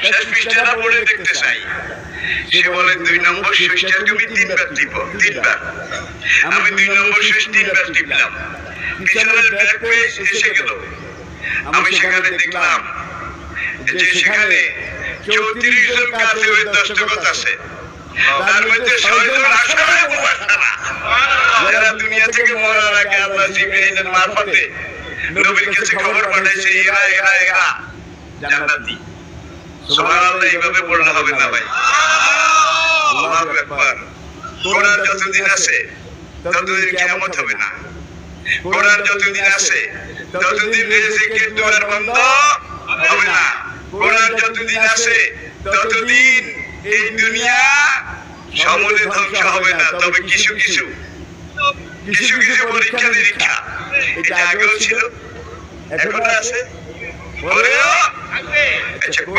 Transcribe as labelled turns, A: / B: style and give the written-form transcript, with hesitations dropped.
A: শেষ পৃষ্ঠাটা পড়ে দেখতে চাই। সে বলে 2 নম্বর সুইচটা তুমি 3 বার টিপো, 3 বার। আমি 2 নম্বর সুইচ 3 বার টিপলাম, পিছনের ব্যাক পেজ এসে গেল। আমি সেখানে দেখলাম যে সেখানে 34 জন কাফের দস্তখত আছে, তার মধ্যে 6 জন আশরাফে মুবাশশারা, যারা দুনিয়া থেকে মরার আগে আল্লাহ জিবরাইলের মারফতে নবীর কাছে খবর পাঠাইছে এরা এরা এরা জান্নাতি। সুবহানাল্লাহ, এইভাবে পড়া হবে না ভাই। আল্লাহু আকবার। কোরআন যতদিন আছে ততদিন কিয়ামত হবে না। কোরআন যতদিন আছে ততদিন রিজিকের দুয়ার বন্ধ হবে না। কোরআন যতদিন আছে ততদিন এই দুনিয়া সমূলে ধ্বংস হবে না। তবে কিছু কিছু পরীক্ষা নিরীক্ষা, এটা আগেও ছিল, এখনো আছে, পরেও থাকবে। আচ্ছা।